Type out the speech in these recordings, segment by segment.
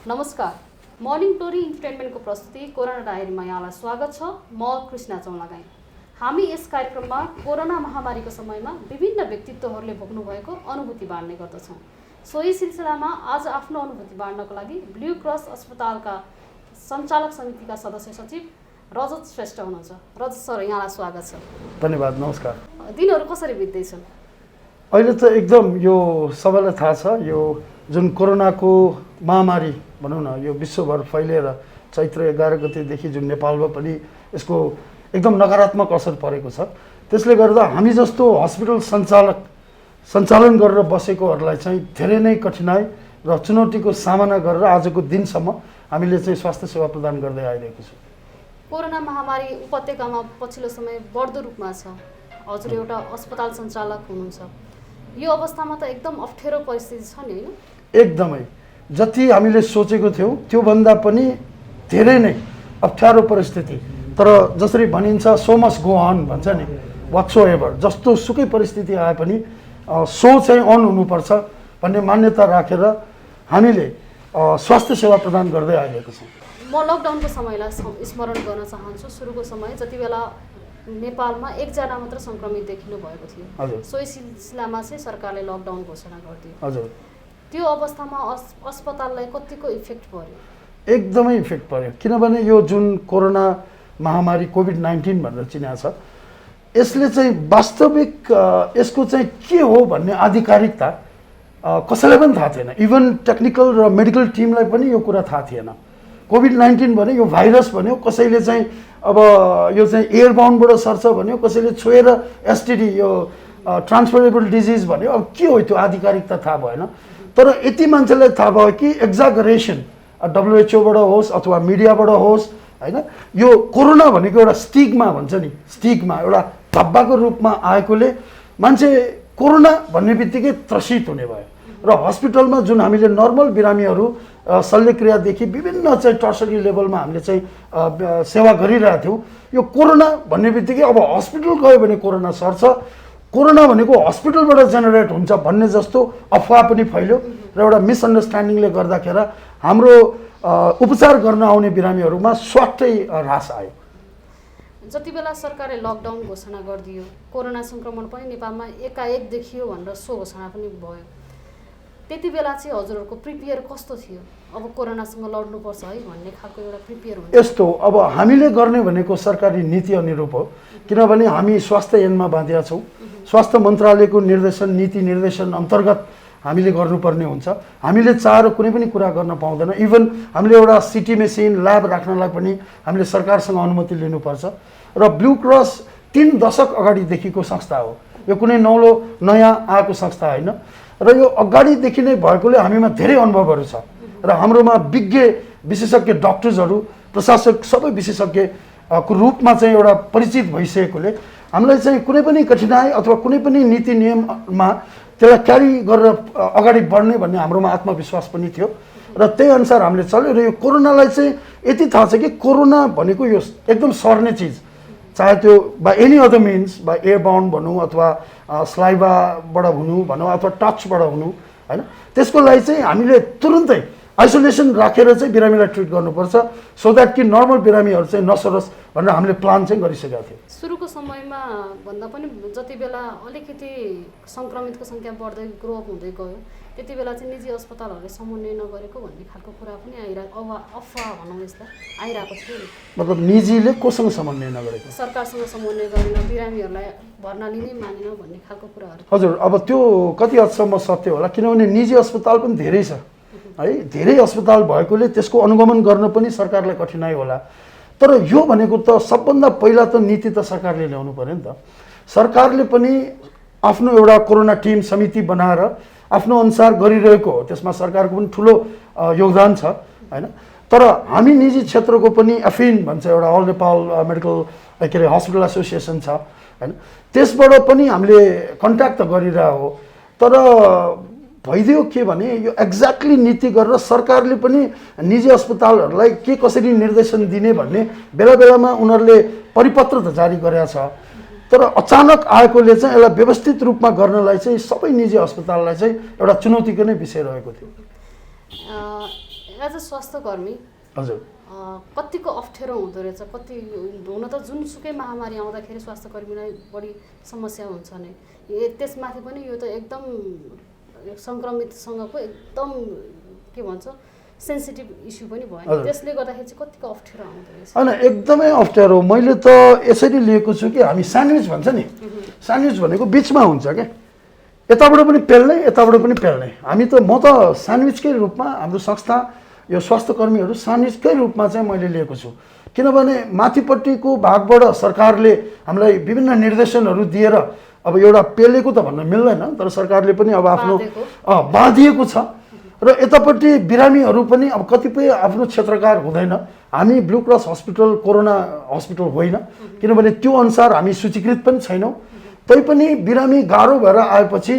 नमस्कार, मर्निङ टोरी इन्टरटेनमेन्टको प्रस्तुति कोरोना डायरीमा यहाँलाई स्वागत छ। म कृष्णा चौलागाई। हामी यस कार्यक्रममा कोरोना महामारीको समयमा विभिन्न व्यक्तित्वहरूले भोग्नु भएको अनुभूति बाँड्ने गर्दछौँ। सोही सिलसिलामा आज आफ्नो अनुभूति बाँड्नको लागि ब्लू क्रस अस्पतालका सञ्चालक समितिका सदस्य सचिव रजत श्रेष्ठ हुनुहुन्छ। रजत सर, यहाँलाई स्वागत छ। धन्यवाद, नमस्कार। दिनहरू कसरी बित्दैछन्? अहिले त एकदम यो सबैलाई थाहा छ, यो जुन कोरोनाको महामारी भनौँ न, यो विश्वभर फैलिएर चैत्र 11 गतेदेखि जुन नेपालमा पनि यसको एकदम नकारात्मक असर परेको छ। त्यसले गर्दा हामी जस्तो हस्पिटल सञ्चालन गरेर बसेकोहरूलाई चाहिँ धेरै नै कठिनाई र चुनौतीको सामना गरेर आजको दिनसम्म हामीले चाहिँ स्वास्थ्य सेवा प्रदान गर्दै आइरहेको छौँ। कोरोना महामारी उपत्यकामा पछिल्लो समय बढ्दो रूपमा छ। हजुर एउटा अस्पताल सञ्चालक हुनुहुन्छ, यो अवस्थामा त एकदम अप्ठ्यारो परिस्थिति छ नि, होइन? एकदमै जति हामीले सोचेको थियौँ त्योभन्दा पनि धेरै नै अप्ठ्यारो परिस्थिति। तर जसरी भनिन्छ सो मस्ट गो अन भन्छ नि, वाट्सो एभर, जस्तो सुकै परिस्थिति आए पनि सो चाहिँ अन हुनुपर्छ भन्ने मान्यता राखेर हामीले स्वास्थ्य सेवा प्रदान गर्दै आइरहेको छौँ। म लकडाउनको समयलाई स्मरण गर्न चाहन्छु। सुरुको समय जति बेला नेपालमा एकजना मात्र सङ्क्रमित देखिनु भएको थियो, सोही सिलसिलामा चाहिँ सरकारले लकडाउन घोषणा गरिदियो। हजुर, त्यो अवस्थामा अस्पताललाई कतिको इफेक्ट पर्यो? एकदमै इफेक्ट पर्यो, किनभने यो जुन कोरोना महामारी कोभिड-19 भनेर चिनिएको छ, यसले चाहिँ वास्तविक यसको चाहिँ के हो भन्ने आधिकारिकता कसैलाई पनि थाहा थिएन। इभन टेक्निकल र मेडिकल टिमलाई पनि यो कुरा थाहा थिएन। कोभिड-19 भन्यो, यो भाइरस भन्यो, कसैले चाहिँ अब यो चाहिँ एयरबाउन्डबाट सर्छ भन्यो, कसैले छोएर एसटिडी यो ट्रान्सफरेबल डिजिज भन्यो। अब के हो त्यो आधिकारिकता थाहा भएन। तर यति मान्छेलाई थाहा भयो कि एक्जागरेसन WHO बाट होस् अथवा मिडियाबाट होस्, होइन, यो कोरोना भनेको एउटा स्टिग्मा भन्छ नि, स्टिग्मा एउटा धब्बाको रूपमा आएकोले मान्छे कोरोना भन्ने बित्तिकै त्रसित हुने भयो। र हस्पिटलमा जुन हामीले नर्मल बिरामीहरू शल्यक्रियादेखि विभिन्न चाहिँ टर्सरी लेभलमा हामीले चाहिँ सेवा गरिरहेको थियौँ, यो कोरोना भन्ने बित्तिकै अब हस्पिटल गयो भने कोरोना सर्छ, कोरोना भनेको हस्पिटलबाट जेनेरेट हुन्छ भन्ने जस्तो अफवाह पनि फैल्यो र एउटा मिसअन्डरस्ट्यान्डिङले गर्दाखेरि हाम्रो उपचार गर्न आउने बिरामीहरूमा स्वाटै ह्रास आयो। जति बेला सरकारले लकडाउन घोषणा गरिदियो, कोरोना सङ्क्रमण पनि नेपालमा एकाएक देखियो भनेर सो घोषणा पनि भयो, त्यति बेला चाहिँ हजुरहरूको प्रिपेयर कस्तो थियो? अब कोरोनासँग लड्नुपर्छ है भन्ने खालको एउटा प्रिपेयर हुन्छ? यस्तो, अब हामीले गर्ने भनेको सरकारी नीति अनुरूप हो, किनभने हामी स्वास्थ्य ऐनमा बाँधिया छौँ। स्वास्थ्य मन्त्रालयको निर्देशन नीति निर्देशन अन्तर्गत हामीले गर्नुपर्ने हुन्छ। हामीले चाहेर कुनै पनि कुरा गर्न पाउँदैन। इभन हामीले एउटा सिटी मेसिन ल्याब राख्नलाई पनि हामीले सरकारसँग अनुमति लिनुपर्छ। र ब्लू क्रस 3 दशक अगाडिदेखिको संस्था हो, यो कुनै नयाँ आएको संस्था होइन। र यो अगाडिदेखि नै भएकोले हामीमा धेरै अनुभवहरू छ र हाम्रोमा विज्ञ विशेषज्ञ डक्टर्सहरू, प्रशासक सबै विशेषज्ञको रूपमा चाहिँ एउटा परिचित भइसकेकोले हामीलाई चाहिँ कुनै पनि कठिनाइ अथवा कुनै पनि नीति नियममा त्यसलाई क्यारी गरेर अगाडि बढ्ने भन्ने हाम्रोमा आत्मविश्वास पनि थियो र त्यही अनुसार हामीले चल्यो। र यो कोरोनालाई चाहिँ यति थाहा छ कि कोरोना भनेको यो एकदम सर्ने चिज, चाहे त्यो by any other means, by airborne भनौँ अथवा स्लाइभाबाट हुनु भनौँ अथवा टचबाट हुनु, होइन, त्यसको लागि चाहिँ हामीले तुरुन्तै आइसोलेसन राखेर चाहिँ बिरामीलाई ट्रिट गर्नुपर्छ, सो द्याट कि नर्मल बिरामीहरू चाहिँ नसरोस् भनेर हामीले प्लान चाहिँ गरिसकेका थियौँ। सुरुको समयमा भन्दा पनि जति बेला अलिकति सङ्क्रमितको सङ्ख्या बढ्दै ग्रो अप हुँदै गयो, त्यति बेला चाहिँ निजी अस्पतालहरूले समन्वय नगरेको भन्ने खालको कुरा पनि अफवाह भनौँ यसलाई आइरहेको थियो। मतलब निजीले कोसँग समन्वय नगरेको? सरकारसँग समन्वय गरेन, बिरामीहरूलाई भर्ना लिनै मानेन भन्ने खालको कुराहरू। हजुर, अब त्यो कति हदसम्म सत्य होला, किनभने निजी अस्पताल पनि धेरै छ है, धेरै अस्पताल भएकोले त्यसको अनुगमन गर्न पनि सरकारलाई कठिनाइ होला। तर यो भनेको त सबभन्दा पहिला त नीति त सरकारले ल्याउनु पर्यो नि त। सरकारले पनि आफ्नो एउटा कोरोना टिम समिति बनाएर आफ्नो अनुसार गरिरहेको हो, त्यसमा सरकारको पनि ठुलो योगदान छ, होइन। तर हामी निजी क्षेत्रको पनि एफिन भन्छ एउटा अल नेपाल मेडिकल के अरे हस्पिटल एसोसिएसन छ, होइन, त्यसबाट पनि हामीले कन्ट्याक्ट त गरिरहेको हो। तर भइदियो के भने यो एक्ज्याक्टली नीति गरेर सरकारले पनि निजी अस्पतालहरूलाई के कसरी निर्देशन दिने भन्ने बेला बेलामा उनीहरूले परिपत्र त जारी गरेका छ। तर अचानक आएकोले चाहिँ यसलाई व्यवस्थित रूपमा गर्नलाई चाहिँ सबै निजी अस्पताललाई चाहिँ एउटा चुनौतीको नै विषय रहेको थियो। एज अ स्वास्थ्यकर्मी हजुर कतिको अप्ठ्यारो हुँदो रहेछ, कति हुन त जुनसुकै महामारी आउँदाखेरि स्वास्थ्यकर्मीलाई बढी समस्या हुन्छ नै, त्यसमाथि पनि यो त एकदम सङ्क्रमितसँगको एकदम के भन्छ सेन्सिटिभ इस्यु पनि भयो, त्यसले गर्दाखेरि चाहिँ कतिको अप्ठ्यारो आउँदो रहेछ। होइन एकदमै अप्ठ्यारो। मैले त यसरी लिएको छु कि हामी स्यान्डविच भन्छ नि, स्यान्डविच भनेको बिचमा हुन्छ क्या, यताबाट पनि पेल्ने यताबाट पनि पेल्ने। हामी त म त स्यान्डविचकै रूपमा हाम्रो संस्था यो स्वास्थ्यकर्मीहरू स्यान्डविचकै रूपमा चाहिँ मैले लिएको छु, किनभने माथिपट्टिको भागबाट सरकारले हामीलाई विभिन्न निर्देशनहरू दिएर अब एउटा पेलेको त भन्न मिल्दैन, तर सरकारले पनि अब आफ्नो बाँधिएको छ र यतापट्टि बिरामीहरू पनि अब कतिपय आफ्नो क्षेत्रकार हुँदैन। हामी blue cross hospital corona hospital होइन, किनभने त्यो अनुसार हामी सूचीकृत पनि छैनौँ। तैपनि बिरामी गाह्रो भएर आएपछि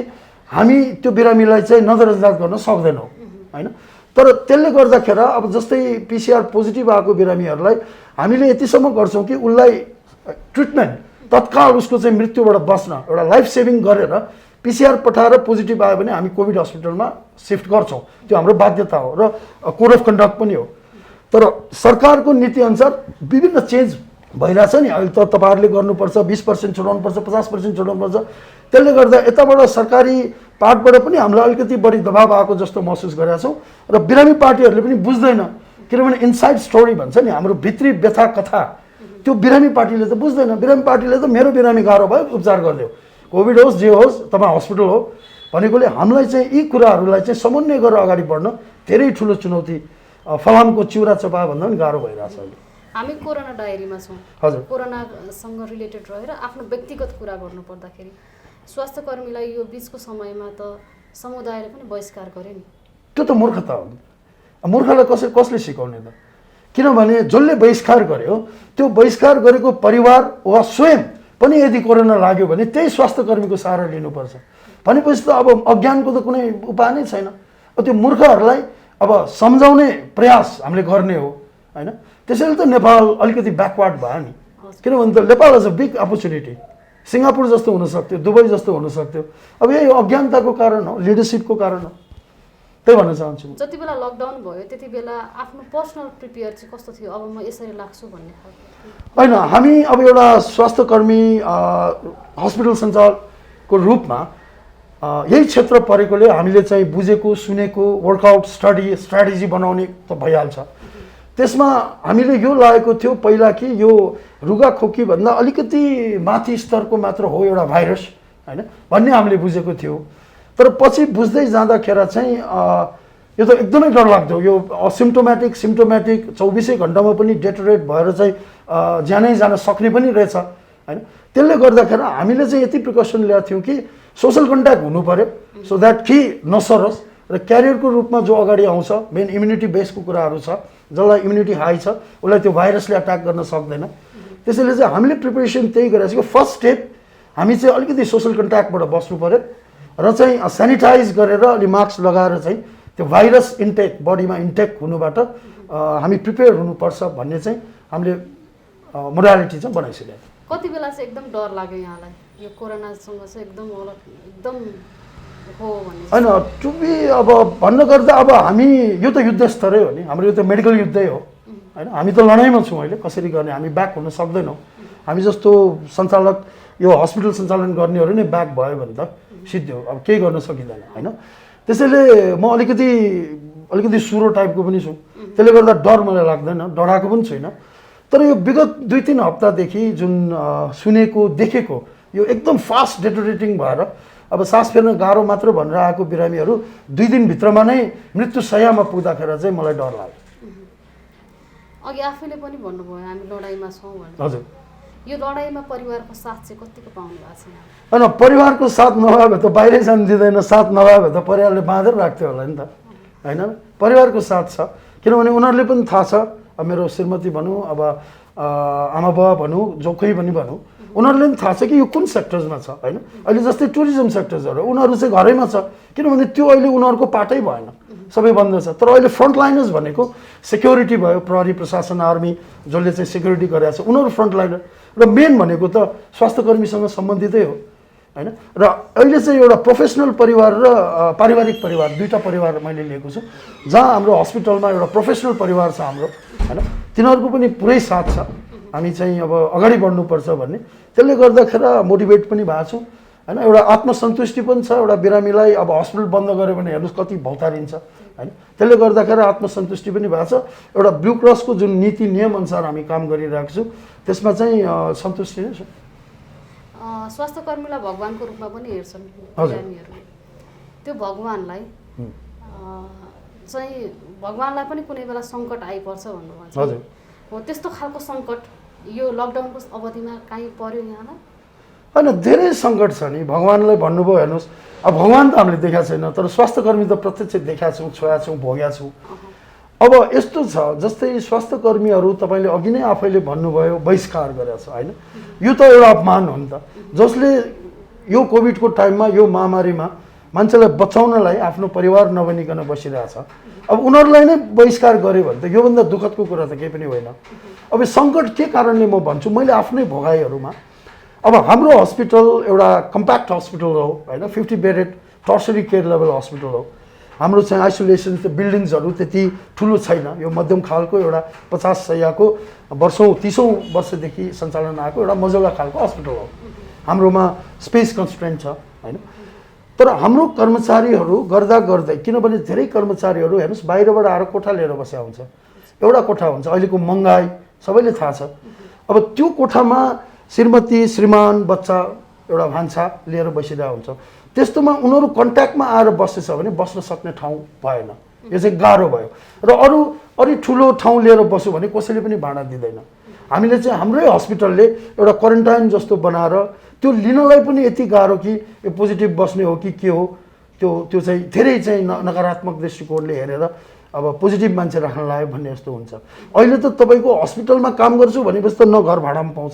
हामी त्यो बिरामीलाई चाहिँ नजरअन्दाज गर्न सक्दैनौँ होइन। तर त्यसले गर्दाखेरि अब जस्तै पिसिआर पोजिटिभ आएको बिरामीहरूलाई हामीले यतिसम्म गर्छौँ कि उसलाई ट्रिटमेन्ट तत्काल उसको चाहिँ मृत्युबाट बच्न एउटा लाइफ सेभिङ गरेर पिसिआर पठाएर पोजिटिभ आयो भने हामी कोभिड हस्पिटलमा सिफ्ट गर्छौँ, त्यो हाम्रो बाध्यता हो र कोड अफ कन्डक्ट पनि हो। तर सरकारको नीतिअनुसार विभिन्न चेन्ज भइरहेछ नि, अहिले त तपाईँहरूले गर्नुपर्छ 20% छोडाउनुपर्छ 50% छोडाउनुपर्छ, त्यसले गर्दा यताबाट सरकारी पार्टबाट पनि हामीलाई अलिकति बढी दबाब आएको जस्तो महसुस गरेका छौँ र बिरामी पार्टीहरूले पनि बुझ्दैन, किनभने इनसाइड स्टोरी भन्छ नि, हाम्रो भित्री व्यथा कथा त्यो बिरामी पार्टीले त बुझ्दैन। बिरामी पार्टीले त मेरो बिरामी गाह्रो भयो उपचार गरिदियो, कोभिड होस् जे होस् तपाईँ हस्पिटल हो भनेकोले हामीलाई चाहिँ यी कुराहरूलाई चाहिँ समन्वय गरेर अगाडि बढ्न धेरै ठुलो चुनौती फलामको चिउरा चपायो भन्दा पनि गाह्रो भइरहेछ अहिले। हामी कोरोना डायरीमा छौँ, हजुर कोरोनासँग रिलेटेड रहेर आफ्नो व्यक्तिगत कुरा गर्नु पर्दाखेरि स्वास्थ्यकर्मीलाई यो बिचको समयमा त समुदायले पनि बहिष्कार गरे नि, त्यो त मूर्खता हो। मूर्खलाई कसले सिकाउने त, किनभने जसले बहिष्कार गर्यो त्यो बहिष्कार गरेको परिवार वा स्वयं पनि यदि कोरोना लाग्यो भने त्यही स्वास्थ्यकर्मीको सहारा लिनुपर्छ भनेपछि त अब अज्ञानको त कुनै उपाय नै छैन। त्यो मूर्खहरूलाई अब सम्झाउने प्रयास हामीले गर्ने हो होइन। त्यसैले त नेपाल अलिकति ब्याकवार्ड भयो नि, किनभने त Nepal is a big opportunity, Singapore जस्तो हुनसक्थ्यो, दुबई जस्तो हुनसक्थ्यो, अब यही अज्ञानताको कारण हो, लिडरसिपको कारण हो, त्यही भन्न चाहन्छु। जति बेला लकडाउन भयो त्यति बेला आफ्नो पर्सनल प्रिपेयर चाहिँ कस्तो थियो, अब म यसरी लाग्छु भन्ने होइन। हामी अब एउटा स्वास्थ्यकर्मी हस्पिटल सञ्चालकको रूपमा यही क्षेत्र परेकोले हामीले चाहिँ बुझेको सुनेको वर्कआउट स्ट्राटेजी बनाउने त भइहाल्छ। त्यसमा हामीले यो लागेको थियो पहिला कि यो रुगाखोकी भन्दा अलिकति माथि स्तरको मात्र हो एउटा भाइरस होइन भन्ने हामीले बुझेको थियो। तर पछि बुझ्दै जाँदाखेरि चाहिँ यो त एकदमै डरलाग्दो, यो सिम्टोमेटिक 24 घन्टामा पनि डेटोरेट भएर चाहिँ ज्यानै जान सक्ने पनि रहेछ होइन। त्यसले गर्दाखेरि हामीले चाहिँ यति प्रिकसन ल्याएको थियौँ कि सोसल कन्ट्याक्ट हुनु पर्यो सो द्याट कि नसरोस् र क्यारियरको रूपमा जो अगाडि आउँछ मेन इम्युनिटी बेसको कुराहरू छ, जसलाई इम्युनिटी हाई छ उसलाई त्यो भाइरसले अट्याक गर्न सक्दैन। त्यसैले चाहिँ हामीले प्रिपरेसन त्यही गरेको छ कि फर्स्ट स्टेप हामी चाहिँ अलिकति सोसल कन्ट्याक्टबाट बस्नु पर्यो र चाहिँ सेनिटाइज गरेर अलि मास्क लगाएर चाहिँ त्यो भाइरस इन्टेक बडीमा इन्टेक हुनुबाट हामी प्रिपेयर हुनुपर्छ भन्ने चाहिँ हामीले मोडालिटी चाहिँ बनाइसक्यौँ। कति बेला चाहिँ एकदम डर लाग्यो यहाँलाई यो कोरोनासँग चाहिँ एकदम हो भन्ने होइन टुबी अब भन्न गर्दा अब हामी यो त युद्ध स्तरै हो नि, हाम्रो यो त मेडिकल युद्धै हो होइन। हामी त लडाइँमा छौँ अहिले, कसरी गर्ने हामी ब्याक हुन सक्दैनौँ। हामी जस्तो सञ्चालक यो हस्पिटल सञ्चालन गर्नेहरू नै ब्याक भयो भने त सिद्धि हो, अब केही गर्न सकिँदैन होइन। त्यसैले म अलिकति सुरो टाइपको पनि छु, त्यसले गर्दा डर मलाई लाग्दैन, डराएको पनि छुइनँ। तर यो विगत 2-3 हप्तादेखि जुन सुनेको देखेको यो एकदम फास्ट डेटोरेटिङ भएर अब सास फेर्न गाह्रो मात्र भनेर आएको बिरामीहरू 2 दिनभित्रमा नै मृत्युशय्यामा पुग्दाखेरि चाहिँ मलाई डर लाग्यो। अघि आफैले पनि भन्नुभयो हामी लडाइँमा छौँ भनेर, हजुर यो लडाइँमा परिवारको साथ चाहिँ कतिको पाउनु भएको छ? होइन परिवारको साथ नभए भए त बाहिरै जानु दिँदैन, साथ नभए भए त परिवारले बाँधेर राख्थ्यो होला नि त होइन। परिवारको साथ छ किनभने उनीहरूले पनि थाहा छ, अब मेरो श्रीमती भनौँ अब आमा बुवा भनौँ जो कोही पनि भनौँ उनीहरूले पनि थाहा छ कि यो कुन सेक्टर्समा छ होइन। अहिले जस्तै टुरिज्म सेक्टर्सहरू उनीहरू चाहिँ घरैमा छ किनभने त्यो अहिले उनीहरूको पाटै भएन, सबै बन्द छ। तर अहिले फ्रन्टलाइनर्स भनेको सेक्युरिटी भयो, प्रहरी प्रशासन आर्मी जसले चाहिँ सेक्युरिटी गरेको छ उनीहरू फ्रन्टलाइनर र मेन भनेको त स्वास्थ्यकर्मीसँग सम्बन्धितै हो। होइन। र अहिले चाहिँ एउटा प्रोफेसनल परिवार र पारिवारिक परिवार दुईवटा परिवार मैले लिएको छु, जहाँ हाम्रो हस्पिटलमा एउटा प्रोफेसनल परिवार छ हाम्रो, होइन। तिनीहरूको पनि पुरै साथ छ, हामी चाहिँ अब अगाडि बढ्नुपर्छ भन्ने। त्यसले गर्दाखेरि मोटिभेट पनि भएको छु, होइन। एउटा आत्मसन्तुष्टि पनि छ, एउटा बिरामीलाई अब हस्पिटल बन्द गऱ्यो भने हेर्नुहोस् कति भौतारिन्छ, होइन। त्यसले गर्दाखेरि आत्मसन्तुष्टि पनि भएको छ। एउटा ब्लू क्रसको जुन नीति नियम अनुसार हामी काम गरिरहेको छु, त्यसमा चाहिँ सन्तुष्टि नै छु। स्वास्थ्यकर्मीलाई भगवानको रूपमा पनि हेर्छन् बिरामीहरूले। त्यो भगवानलाई चाहिँ भगवानलाई पनि कुनै बेला सङ्कट आइपर्छ भन्नुभएको छ। हजुर, हो त्यस्तो खालको सङ्कट यो लकडाउनको अवधिमा काहीँ पर्यो यहाँलाई? होइन, धेरै सङ्कट छ नि। भगवान्लाई भन्नुभयो हेर्नुहोस्, अब भगवान् त हामीले देखाएको छैन, तर स्वास्थ्यकर्मी त प्रत्यक्ष देखाएको छौँ, छोया छौँ, भोगेका छौँ। अब यस्तो छ, जस्तै स्वास्थ्यकर्मीहरू तपाईँले अघि नै आफैले भन्नुभयो बहिष्कार गरेको छ, होइन। यो त एउटा अपमान हो नि त। जसले यो कोभिडको टाइममा यो महामारीमा मान्छेलाई बचाउनलाई आफ्नो परिवार नबनिकन बसिरहेछ, अब उनीहरूलाई नै बहिष्कार गर्यो भने त योभन्दा दुःखदको कुरा त केही पनि होइन। अब सङ्कट के कारणले म भन्छु, मैले आफ्नै भोगाइहरूमा, अब हाम्रो हस्पिटल एउटा कम्प्याक्ट हस्पिटल हो, होइन। 50 bedded tertiary care level hospital हो। हाम्रो चाहिँ आइसोलेसन बिल्डिङ्सहरू त्यति ठुलो छैन, यो मध्यम खालको एउटा 50 शय्याको वर्षौँ 30औँ वर्षदेखि सञ्चालन आएको एउटा मजौला खालको हस्पिटल हो। हाम्रोमा स्पेस कन्स्ट्रेन्ट छ, होइन। तर हाम्रो कर्मचारीहरू गर्दा गर्दै, किनभने धेरै कर्मचारीहरू हेर्नुहोस् बाहिरबाट आएर कोठा लिएर बसेका हुन्छ, एउटा कोठा हुन्छ, अहिलेको महँगाई सबैले थाहा छ। अब त्यो कोठामा श्रीमती श्रीमान बच्चा एउटा भान्सा लिएर बसिरहेको हुन्छ, त्यस्तोमा उनीहरू कन्ट्याक्टमा आएर बसेछ भने बस्न सक्ने ठाउँ भएन, यो चाहिँ गाह्रो भयो। र अरू ठुलो ठाउँ लिएर बस्यो भने कसैले पनि भाडा दिँदैन। हामीले चाहिँ हाम्रै हस्पिटलले एउटा क्वारेन्टाइन जस्तो बनाएर त्यो लिनलाई पनि यति गाह्रो कि यो पोजिटिभ बस्ने हो कि के हो, त्यो चाहिँ धेरै चाहिँ नकारात्मक दृष्टिकोणले हेरेर अब पोजिटिभ मान्छे राख्न लाग्यो भन्ने जस्तो हुन्छ। अहिले त तपाईँको हस्पिटलमा काम गर्छु भनेपछि त न घर भाडामा पाउँछ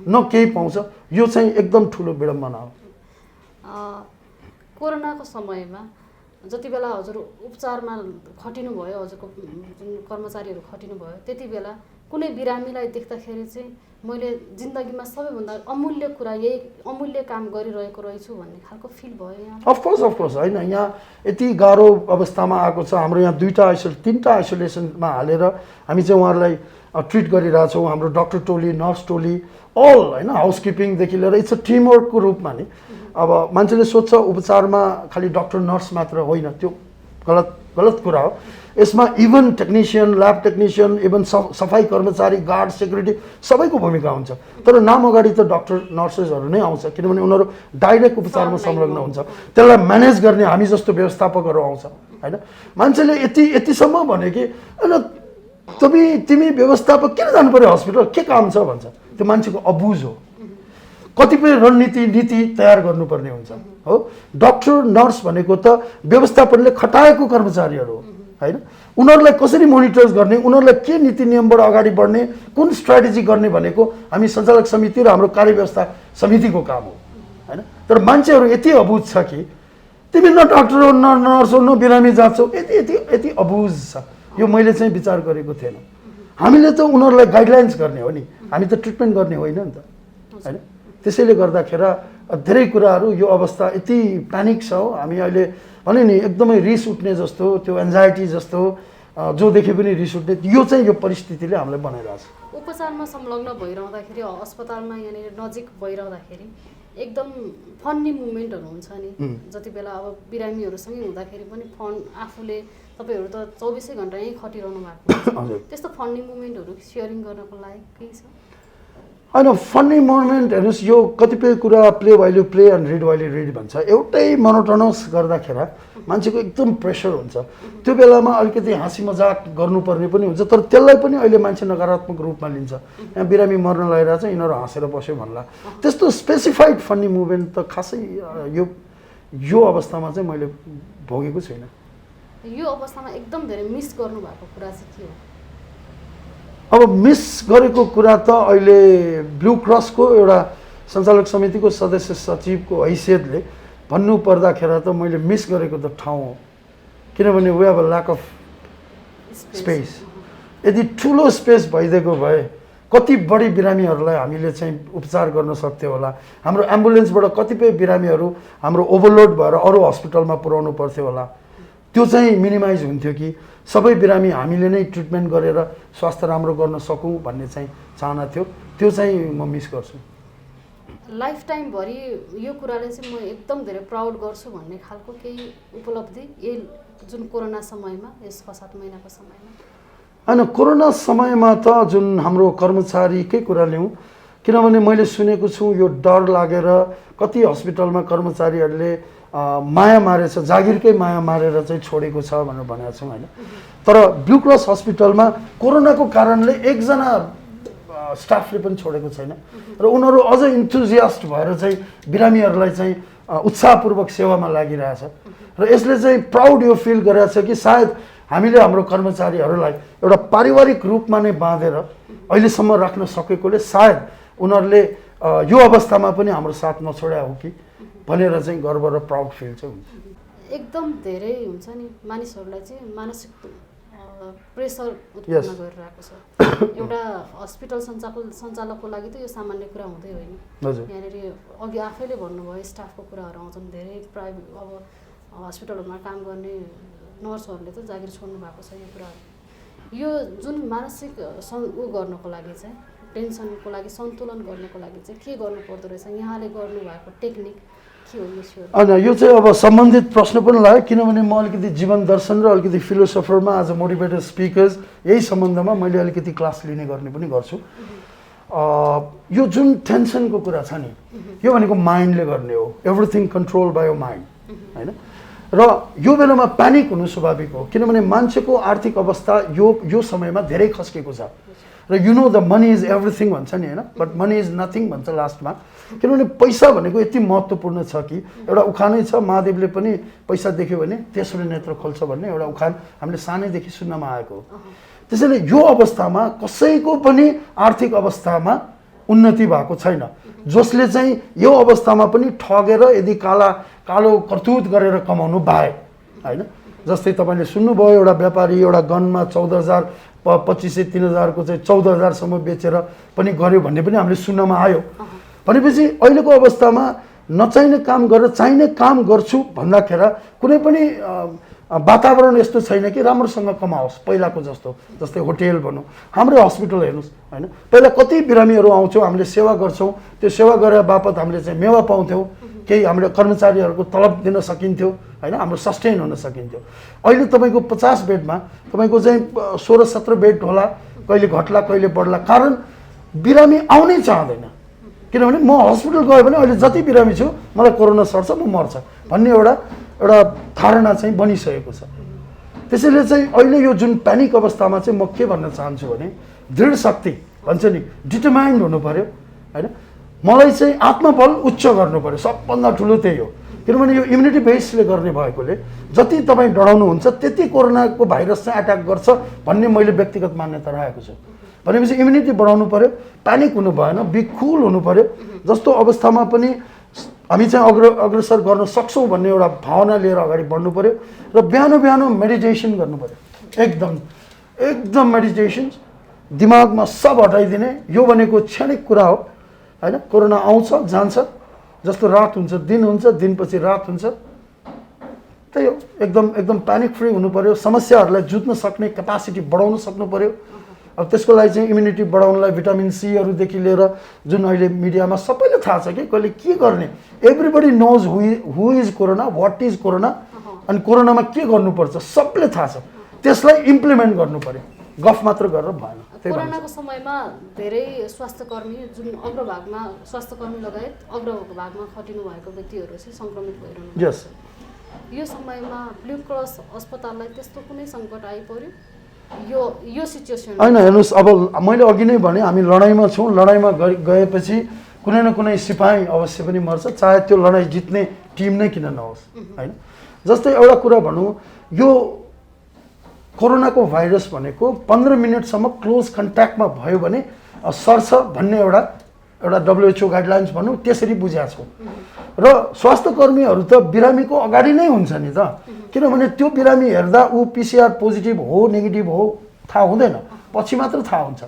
न केही पाउँछ, यो चाहिँ एकदम ठुलो विडम्बना हो। कोरोनाको समयमा जति बेला हजुर उपचारमा खटिनुभयो, हजुरको जुन कर्मचारीहरू खटिनुभयो, त्यति बेला कुनै बिरामीलाई देख्दाखेरि चाहिँ मैले जिन्दगीमा सबैभन्दा अमूल्य कुरा, यही अमूल्य काम गरिरहेको रहेछु भन्ने खालको फिल भयो यहाँ? अफकोर्स होइन। यहाँ यति गाह्रो अवस्थामा आएको छ, हाम्रो यहाँ 3टा आइसोलेसनमा हालेर हामी चाहिँ उहाँहरूलाई ट्रिट गरिरहेछौँ। हाम्रो डक्टर टोली, नर्स टोली, अल, होइन, हाउसकिपिङदेखि लिएर इट्स अ टिमवर्कको रूपमा नि। अब मान्छेले सोध्छ उपचारमा खालि डक्टर नर्स मात्र होइन, त्यो गलत कुरा हो। यसमा even technician, lab technician, even सफाई कर्मचारी, गार्ड, सेक्युरिटी सबैको भूमिका हुन्छ। तर नाम अगाडि त डक्टर नर्सेसहरू नै आउँछ, किनभने उनीहरू डाइरेक्ट उपचारमा संलग्न हुन्छ। त्यसलाई म्यानेज गर्ने हामी जस्तो व्यवस्थापकहरू आउँछ, होइन। मान्छेले यतिसम्म भने कि तिमी व्यवस्थापक किन जानु पर्यो हस्पिटल, के काम छ भन्छ। त्यो मान्छेको अबुझ हो। कतिपय नीति तयार गर्नुपर्ने हुन्छ, हो। डक्टर नर्स भनेको त व्यवस्थापनले खटाएको कर्मचारीहरू हो, होइन। उनीहरूलाई कसरी मोनिटर गर्ने, उनीहरूलाई के नीति नियमबाट अगाडि बढ्ने, कुन स्ट्राटेजी गर्ने भनेको हामी सञ्चालक समिति र हाम्रो कार्यव्यवस्था समितिको काम हो, होइन। तर मान्छेहरू यति अबुझ छ कि तिमी न डक्टर हो, न नर्स हो, न बिरामी जाँच्छौ, यति अबुझ छ। यो मैले चाहिँ विचार गरेको थिएन। हामीले त उनीहरूलाई गाइडलाइन्स गर्ने हो नि, हामी त ट्रिटमेन्ट गर्ने होइन नि त, होइन। त्यसैले गर्दाखेरि धेरै कुराहरू, यो अवस्था यति प्यानिक छ। हामी अहिले भने नि एकदमै रिस उठ्ने जस्तो, त्यो एन्जाइटी जस्तो, जो देखे पनि रिस उठ्ने, यो चाहिँ यो परिस्थितिले हामीलाई बनाइरहेछ। उपचारमा संलग्न भइरहँदाखेरि, अस्पतालमा यहाँनिर नजिक भइरहँदाखेरि एकदम फन्नी मुभमेन्टहरू हुन्छ नि। जति बेला अब बिरामीहरूसँगै हुँदाखेरि पनि आफूले, तपाईँहरू त 24 घन्टा यहीँ खटिरहनु भएको हुन्छ, त्यस्तो फन्नी मुभमेन्टहरू सेयरिङ गर्नको लागि केही छ? होइन, फन्नी मोमेन्ट हेर्नुहोस्, यो कतिपय कुरा play while you play and read while you read भन्छ। एउटै मोनोटोनस गर्दाखेरि मान्छेको एकदम प्रेसर हुन्छ। त्यो बेलामा अलिकति हाँसी मजाक गर्नुपर्ने पनि हुन्छ, तर त्यसलाई पनि अहिले मान्छे नकारात्मक रूपमा लिन्छ। यहाँ बिरामी मर्न लगाइरहेको छ, यिनीहरू हाँसेर बस्यो भन्ला। त्यस्तो स्पेसिफाइड फन्नी मुभमेन्ट त खासै यो अवस्थामा चाहिँ मैले भोगेको छैन। यो अवस्थामा एकदम धेरै मिस गर्नुभएको कुरा चाहिँ के हो? अब मिस गरेको कुरा त अहिले ब्लू क्रसको एउटा सञ्चालक समितिको सदस्य सचिवको हैसियतले भन्नु पर्दाखेरि त मैले मिस गरेको त ठाउँ हो, किनभने we have a lack of space. यदि ठुलो स्पेस भइदिएको भए कति बढी बिरामीहरूलाई हामीले चाहिँ उपचार गर्न सक्थ्यो होला। हाम्रो एम्बुलेन्सबाट कतिपय बिरामीहरू हाम्रो ओभरलोड भएर अरू हस्पिटलमा पुर्याउनु पर्थ्यो होला, त्यो चाहिँ मिनिमाइज हुन्थ्यो कि सबै बिरामी हामीले नै ट्रिटमेन्ट गरेर स्वास्थ्य राम्रो गर्न सकौँ भन्ने चाहिँ चाहना थियो। त्यो चाहिँ म मिस गर्छु। लाइफ टाइमभरि यो कुराले चाहिँ म एकदम धेरै प्राउड गर्छु भन्ने खालको केही उपलब्धि यही जुन कोरोना समयमा, यस 6-7 महिनाको समयमा? होइन, कोरोना समयमा त जुन हाम्रो कर्मचारीकै कुरा ल्याउँ, किनभने मैले सुनेको छु यो डर लागेर कति हस्पिटलमा कर्मचारीहरूले माया मारेछ, जागिरकै माया मारेर चाहिँ छोडेको छ भनेर भनेको छौँ होइन। तर ब्लू क्रस हस्पिटलमा कोरोनाको कारणले एकजना स्टाफले पनि छोडेको छैन र उनीहरू अझ इन्थुजियास्ट भएर चाहिँ बिरामीहरूलाई चाहिँ उत्साहपूर्वक सेवामा लागिरहेछ र यसले चाहिँ प्राउड यो फिल गरेको छ कि सायद हामीले हाम्रो कर्मचारीहरूलाई एउटा पारिवारिक रूपमा नै बाँधेर अहिलेसम्म राख्न सकेकोले सायद उनीहरूले यो अवस्थामा पनि हाम्रो साथ नछोड्या हो कि भनेर चाहिँ गर्व र प्राउड फिल चाहिँ हुन्छ। एकदम धेरै हुन्छ नि मानिसहरूलाई चाहिँ मानसिक प्रेसर उत्पन्न गरिरहेको छ। एउटा हस्पिटल सञ्चालकको लागि त यो सामान्य कुरा हुँदै होइन। यहाँनिर अघि आफैले भन्नुभयो स्टाफको कुराहरू आउँछन्। धेरै प्राइभेट अब हस्पिटलहरूमा काम गर्ने नर्सहरूले त जागिर छोड्नु भएको छ। यो कुराहरू यो जुन मानसिक ऊ गर्नको लागि चाहिँ टेन्सनको लागि सन्तुलन गर्नको लागि चाहिँ के गर्नु पर्दो रहेछ? यहाँले गर्नुभएको टेक्निक के हो? होइन, यो चाहिँ अब सम्बन्धित प्रश्न पनि लाग्यो किनभने म अलिकति जीवन दर्शन र अलिकति फिलोसोफरमा एज अ मोटिभेटर स्पिकर्स यही सम्बन्धमा मैले अलिकति क्लास लिने गर्ने पनि गर्छु। यो जुन टेन्सनको कुरा छ नि, यो भनेको माइन्डले गर्ने हो। Everything control by your mind होइन। र यो बेलामा प्यानिक हुनु स्वाभाविक हो किनभने मान्छेको आर्थिक अवस्था यो समयमा धेरै खस्केको छ र you know the money is everything भन्छ नि होइन, बट मनी इज नथिङ भन्छ लास्टमा। किनभने पैसा भनेको यति महत्त्वपूर्ण छ कि एउटा उखानै छ, महादेवले पनि पैसा देख्यो भने तेस्रो नेत्र खोल्छ भन्ने एउटा उखान हामीले सानैदेखि सुन्नमा आएको हो। त्यसैले यो अवस्थामा कसैको पनि आर्थिक अवस्थामा उन्नति भएको छैन, जसले चाहिँ यो अवस्थामा पनि ठगेर यदि कालो करतुत गरेर कमाउनु बाहे होइन। जस्तै तपाईँले सुन्नुभयो एउटा व्यापारी एउटा गनमा 14,000 2500 3000 को चाहिँ 14,000सम्म बेचेर पनि गर्यो भन्ने पनि हामीले सुन्नमा आयो। भनेपछि अहिलेको अवस्थामा नचाहिने काम गरेर चाहिने काम गर्छु भन्दाखेरि कुनै पनि वातावरण यस्तो छैन कि राम्रोसँग कमाओस् पहिलाको जस्तो। जस्तै होटेल भनौँ, हाम्रो हस्पिटल हेर्नुहोस् होइन, पहिला कति बिरामीहरू आउँथ्यौँ, हामीले सेवा गर्छौँ, त्यो सेवा गरेर बापत हामीले चाहिँ मेवा पाउँथ्यौँ, केही हाम्रो कर्मचारीहरूको तलब दिन सकिन्थ्यो होइन, हाम्रो सस्टेन हुन सकिन्थ्यो। अहिले तपाईँको 50 बेडमा तपाईँको चाहिँ 16-17 बेड होला, कहिले घट्ला कहिले बढ्ला, कारण बिरामी आउनै चाहँदैन। किनभने म हस्पिटल गयो भने अहिले जति बिरामी छु मलाई कोरोना सर्छ म मर्छ भन्ने एउटा धारणा चाहिँ बनिसकेको छ। त्यसैले चाहिँ अहिले यो जुन प्यानिक अवस्थामा चाहिँ म के भन्न चाहन्छु भने दृढ शक्ति भन्छ नि, डिटरमाइन्ड हुनु पर्यो होइन। मलाई चाहिँ आत्मबल उच्च गर्नु पर्यो, सबभन्दा ठुलो त्यही हो। किनभने यो इम्युनिटी बेसले गर्ने भएकोले जति तपाईँ डराउनुहुन्छ त्यति कोरोनाको भाइरस चाहिँ एट्याक गर्छ भन्ने मैले व्यक्तिगत मान्यता राखेको छु। भनेपछि इम्युनिटी बढाउनु पर्यो, प्यानिक हुनु भएन, बी कुल हुनु पर्यो। जस्तो अवस्थामा पनि हामी चाहिँ अग्रसर गर्न सक्छौँ भन्ने एउटा भावना लिएर अगाडि बढ्नु पर्यो र बिहान मेडिटेसन गर्नु पर्यो। एकदम मेडिटेसन, दिमागमा सब हटाइदिने। यो भनेको क्षणिक कुरा हो होइन। कोरोना आउँछ जान्छ, जस्तो रात हुन्छ दिन हुन्छ, दिनपछि रात हुन्छ, त्यही हो। एकदम प्यानिक फ्री हुनु पर्यो, समस्याहरूलाई जुझ्न सक्ने क्यापासिटी बढाउन सक्नु पर्यो। अब त्यसको लागि चाहिँ इम्युनिटी बढाउनलाई भिटामिन सीहरूदेखि लिएर जुन अहिले मिडियामा सबैले थाहा छ कि कहिले के गर्ने, everybody knows who is corona, what is corona, अनि कोरोनामा के गर्नुपर्छ सबले थाहा छ। त्यसलाई इम्प्लिमेन्ट गर्नु पर्यो, गफ मात्र गरेर भएन। कोरोनाको समयमा धेरै स्वास्थ्यकर्मी जुन अग्रभागमा स्वास्थ्यकर्मी लगायत अग्रभागमा खटिनु भएको व्यक्तिहरू चाहिँ सङ्क्रमित भइरहनु यस। यो समयमा ब्लू क्रस अस्पताललाई त्यस्तो कुनै सङ्कट आइपर्यो यो सिचुएसन? होइन, हेर्नुहोस्, अब मैले अघि नै भने हामी लडाइँमा छौँ। लडाइँमा गएपछि कुनै न कुनै सिपाही अवश्य पनि मर्छ, चाहे त्यो लडाइँ जित्ने टिम नै किन नहोस् होइन। जस्तै एउटा कुरा भनौँ, यो कोरोनाको भाइरस भनेको 15 मिनटसम्म क्लोज कन्ट्याक्टमा भयो भने सर्छ भन्ने एउटा WHO गाइडलाइन्स भनौँ त्यसरी बुझाएको छौँ। र स्वास्थ्यकर्मीहरू त बिरामीको अगाडि नै हुन्छ नि त, किनभने त्यो बिरामी हेर्दा ऊ PCR पोजिटिभ हो नेगेटिभ हो थाहा हुँदैन, पछि मात्र थाहा हुन्छ।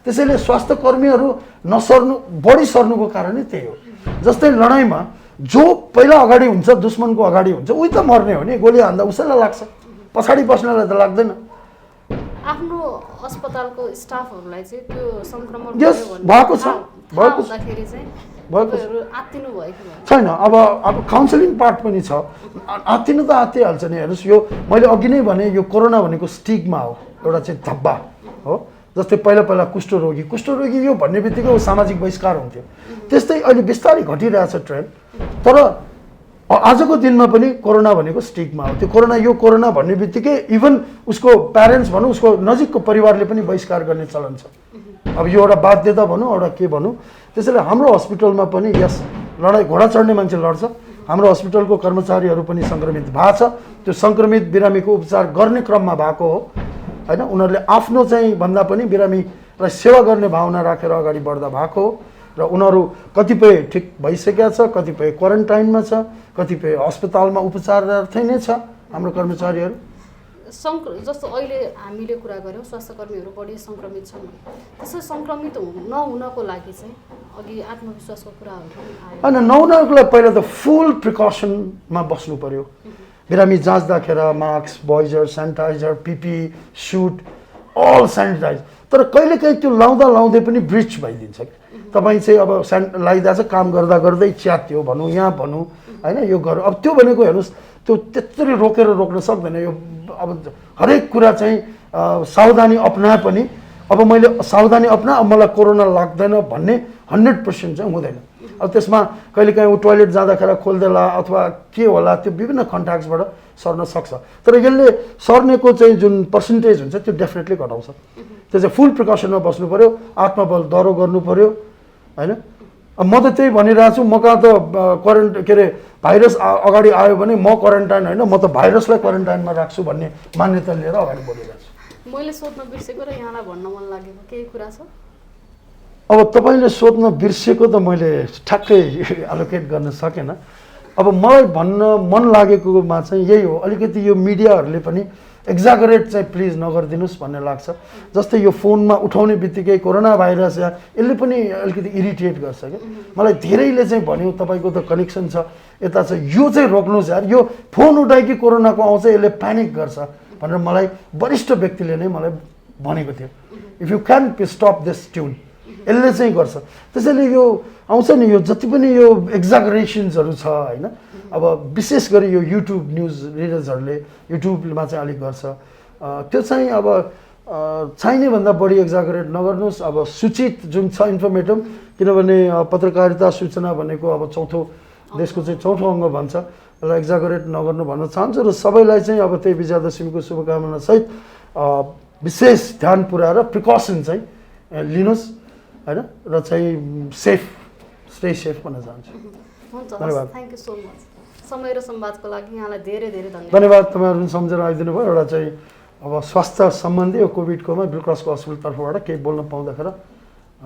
त्यसैले स्वास्थ्य कर्मीहरू नसर्नु बढी सर्नुको कारणै त्यही हो। जस्तै लडाइँमा जो पहिला अगाडि हुन्छ दुश्मनको अगाडि हुन्छ उही त मर्ने हो नि, गोली हान्दा उसैलाई लाग्छ, पछाडि बस्नेलाई त लाग्दैन। आफ्नो अस्पतालको स्टाफहरूलाई चाहिँ त्यो सङ्क्रमण भएको छ आत्तिनु भयो कि छैन। अब काउन्सिलिङ पार्ट पनि छ, आत्तिनु त आत्तिहाल्छ नि। हेर्नुहोस् यो मैले अघि नै भने यो कोरोना भनेको स्टिग्मा हो, एउटा चाहिँ धब्बा हो। जस्तै पहिला कुष्ठरोगी यो भन्ने बित्तिकै सामाजिक बहिष्कार हुन्थ्यो, त्यस्तै अहिले बिस्तारै घटिरहेछ ट्रेन्ड। तर आजको दिनमा पनि कोरोना भनेको स्टिग्मा हो। त्यो कोरोना भन्ने बित्तिकै इभन उसको प्यारेन्ट्स भनौँ, उसको नजिकको परिवारले पनि बहिष्कार गर्ने चलन छ। अब यो एउटा बाध्यता भनौँ, एउटा के भनौँ। त्यसैले हाम्रो हस्पिटलमा पनि यस लडाइँ घोडा चढ्ने मान्छे लड्छ, हाम्रो हस्पिटलको कर्मचारीहरू पनि सङ्क्रमित भएको छ। त्यो सङ्क्रमित बिरामीको उपचार गर्ने क्रममा भएको हो होइन। उनीहरूले आफ्नो चाहिँ भन्दा पनि बिरामीलाई सेवा गर्ने भावना राखेर अगाडि बढ्दा भएको हो। र उनीहरू कतिपय ठिक भइसकेका छ, कतिपय क्वारेन्टाइनमा छ, कतिपय अस्पतालमा उपचारार्थै नै छ हाम्रो कर्मचारीहरू। जस्तो अहिले हामीले कुरा गऱ्यौँ स्वास्थ्यकर्मीहरू बढी सङ्क्रमित छन्, त्यसो सङ्क्रमित नहुनको लागि चाहिँ अघि आत्मविश्वासको कुराहरू आयो होइन। नहुनको लागि पहिला त फुल प्रिकसनमा बस्नु पऱ्यो। बिरामी जाँच्दाखेरि mask, visor, sanitiser, PPE, suit all sanitise. तर कहिलेकाहीँ त्यो लाउँदै पनि ब्रिच भइदिन्छ कि तपाईँ चाहिँ अब लगाइदिएको छ, काम गर्दा गर्दै च्यात्यो भनौँ, यहाँ भनौँ होइन, यो गरौँ। अब त्यो भनेको हेर्नुहोस् त्यो त्यत्रै रोक्न सक्दैन। यो अब हरेक कुरा चाहिँ सावधानी अपनाए पनि अब मैले सावधानी अपनाए अब मलाई कोरोना लाग्दैन भन्ने 100% चाहिँ हुँदैन। अब त्यसमा कहिलेकाहीँ ऊ टोइलेट जाँदाखेरि खोल्देला अथवा के होला, त्यो विभिन्न कन्ट्याक्ट्सबाट सर्न सक्छ। तर यसले सर्नेको चाहिँ जुन पर्सेन्टेज हुन्छ त्यो डेफिनेटली घटाउँछ। त्यो चाहिँ फुल प्रिकसनमा बस्नु पऱ्यो, आत्मबल दह्रो गर्नु पऱ्यो होइन। अब म त त्यही भनिरहेको छु, म कहाँ त भाइरस अगाडि आयो भने म क्वारेन्टाइन होइन, म त भाइरसलाई क्वारेन्टाइनमा राख्छु भन्ने मान्यता लिएर अगाडि बढिरहेको छु। मैले सोध्न बिर्सेको र यहाँलाई भन्न मन लागेको केही कुरा छ? अब तपाईँले सोध्न बिर्सेको त मैले ठ्याक्कै एलोकेट गर्न सकेन। अब मलाई भन्न मन लागेकोमा चाहिँ यही हो, अलिकति यो मिडियाहरूले पनि एक्जागरेट चाहिँ प्लिज नगरिदिनुहोस् भन्ने लाग्छ। जस्तै यो फोनमा उठाउने बित्तिकै कोरोना भाइरस या यसले पनि अलिकति इरिटेट गर्छ क्या मलाई। धेरैले चाहिँ भन्यो तपाईँको त कनेक्सन छ यता छ, यो चाहिँ रोक्नुहोस् यार, यो फोन उठाएकी कोरोनाको आउँछ यसले प्यानिक गर्छ भनेर मलाई वरिष्ठ व्यक्तिले नै मलाई भनेको थियो। If you can stop this tune, यसले चाहिँ गर्छ। त्यसैले यो आउँछ नि, यो जति पनि यो एक्जागरेसन्सहरू छ होइन। अब विशेष गरी यो युट्युब न्युज रिडर्सहरूले युट्युबमा चाहिँ अलिक गर्छ, त्यो चाहिँ अब चाहिने भन्दा बढी एक्जागरेट नगर्नुहोस्। अब सूचित जुन छ इन्फर्मेटिभ, किनभने पत्रकारिता सूचना भनेको अब देशको चाहिँ चौथो अङ्ग भन्छ, यसलाई एक्जागरेट नगर्नु भन्न चाहन्छु। र सबैलाई चाहिँ अब त्यही विजयादशमीको शुभकामना सहित विशेष ध्यान पुऱ्याएर प्रिकसन चाहिँ लिनुहोस् होइन, र चाहिँ स्टे सेफ भन्न चाहन्छु। धन्यवाद, थ्याङ्क यू सो मच। समय र संवादको लागि यहाँलाई धेरै धेरै धन्यवाद। तपाईँहरू पनि सम्झेर आइदिनु भयो। एउटा चाहिँ अब स्वास्थ्य सम्बन्धी यो कोभिडकोमा ब्लू क्रसको हस्पिटल तर्फबाट केही बोल्न पाउँदाखेरि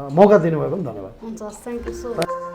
मौका दिनुभयो भने धन्यवाद। हुन्छ, थ्याङ्क यू सो मच।